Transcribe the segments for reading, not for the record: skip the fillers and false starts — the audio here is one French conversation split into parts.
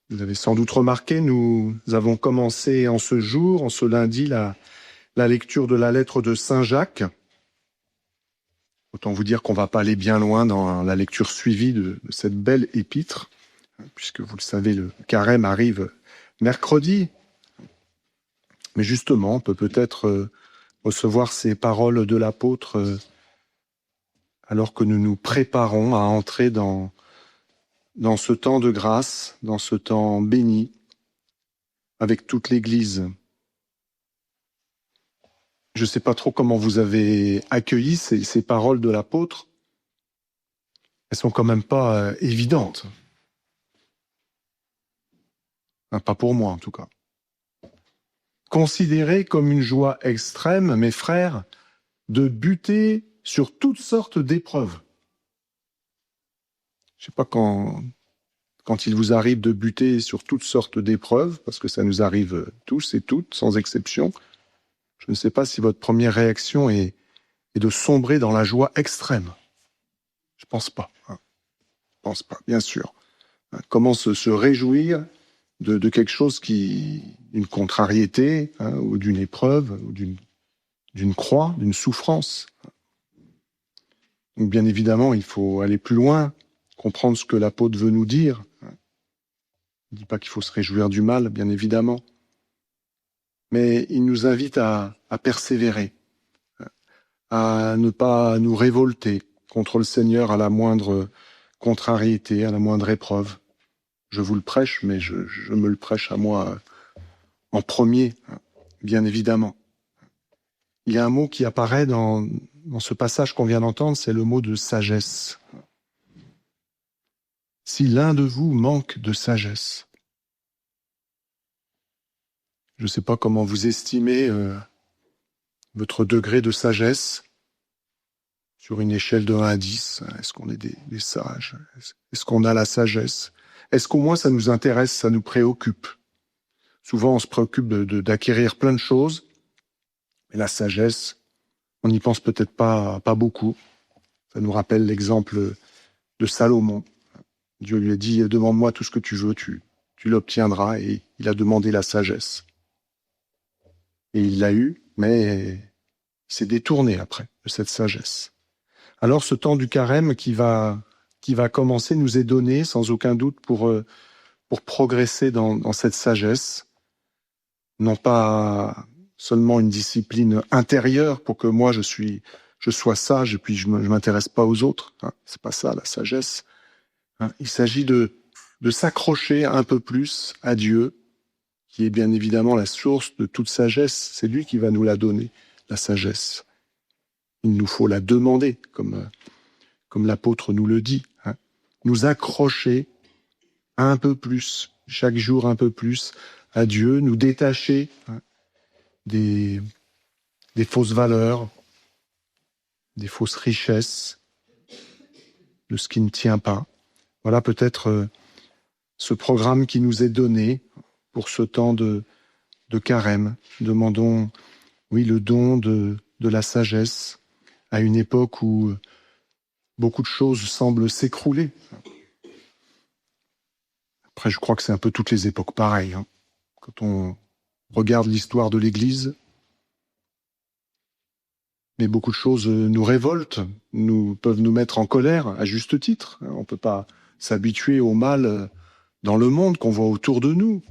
Vous avez sans doute remarqué, nous avons commencé en ce jour, en ce lundi, la lecture de la lettre de Saint Jacques. Autant vous dire qu'on ne va pas aller bien loin dans la lecture suivie de cette belle épître, puisque vous le savez, le carême arrive mercredi. Mais justement, on peut peut-être recevoir ces paroles de l'apôtre alors que nous nous préparons à entrer dans ce temps de grâce, dans ce temps béni, avec toute l'Église. Je ne sais pas trop comment vous avez accueilli ces paroles de l'apôtre. Elles sont quand même pas évidentes. Enfin, pas pour moi, en tout cas. Considérez comme une joie extrême, mes frères, de buter sur toutes sortes d'épreuves. Je ne sais pas quand il vous arrive de buter sur toutes sortes d'épreuves, parce que ça nous arrive tous et toutes, sans exception. Je ne sais pas si votre première réaction est de sombrer dans la joie extrême. Je pense pas. Je pense pas, bien sûr. Comment se réjouir de quelque chose d'une contrariété, ou d'une épreuve, ou d'une croix, d'une souffrance. Donc bien évidemment, il faut aller plus loin, comprendre ce que l'apôtre veut nous dire. Il ne dit pas qu'il faut se réjouir du mal, bien évidemment. Mais il nous invite à persévérer, à ne pas nous révolter contre le Seigneur à la moindre contrariété, à la moindre épreuve. Je vous le prêche, mais je me le prêche à moi en premier, bien évidemment. Il y a un mot qui apparaît dans ce passage qu'on vient d'entendre, c'est le mot de sagesse. Si l'un de vous manque de sagesse, je ne sais pas comment vous estimez votre degré de sagesse sur une échelle de 1 à 10. Est-ce qu'on est des sages? Est-ce qu'on a la sagesse? Est-ce qu'au moins ça nous intéresse, ça nous préoccupe? Souvent, on se préoccupe d'acquérir plein de choses, mais la sagesse, on n'y pense peut-être pas beaucoup. Ça nous rappelle l'exemple de Salomon. Dieu lui a dit « Demande-moi tout ce que tu veux, tu l'obtiendras ». Et il a demandé la sagesse. Et il l'a eu, mais il s'est détourné après de cette sagesse. Alors ce temps du carême qui va commencer nous est donné sans aucun doute pour progresser dans cette sagesse. Non pas seulement une discipline intérieure pour que moi je sois sage et puis je m'intéresse pas aux autres. C'est pas ça la sagesse. Il s'agit de s'accrocher un peu plus à Dieu, qui est bien évidemment la source de toute sagesse. C'est lui qui va nous la donner, la sagesse. Il nous faut la demander, comme l'apôtre nous le dit. Nous accrocher un peu plus, chaque jour un peu plus, à Dieu, nous détacher des fausses valeurs, des fausses richesses, de ce qui ne tient pas. Voilà peut-être ce programme qui nous est donné pour ce temps de carême. Demandons, oui, le don de la sagesse à une époque où beaucoup de choses semblent s'écrouler. Après, je crois que c'est un peu toutes les époques pareilles. Quand on regarde l'histoire de l'Église, mais beaucoup de choses nous révoltent, peuvent nous mettre en colère, à juste titre. On ne peut pas s'habituer au mal dans le monde qu'on voit autour de nous.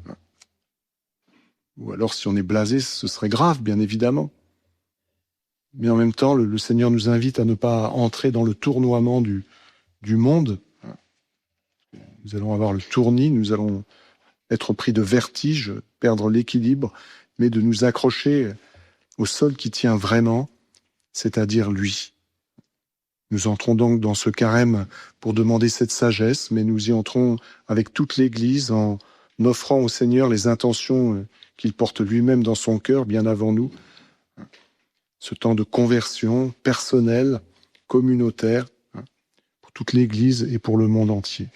Ou alors, si on est blasé, ce serait grave, bien évidemment. Mais en même temps, le Seigneur nous invite à ne pas entrer dans le tournoiement du monde. Nous allons avoir le tournis, nous allons être pris de vertige, perdre l'équilibre, mais de nous accrocher au seul qui tient vraiment, c'est-à-dire lui. Nous entrons donc dans ce carême pour demander cette sagesse, mais nous y entrons avec toute l'Église en offrant au Seigneur les intentions qu'il porte lui-même dans son cœur, bien avant nous. Ce temps de conversion personnelle, communautaire, pour toute l'Église et pour le monde entier.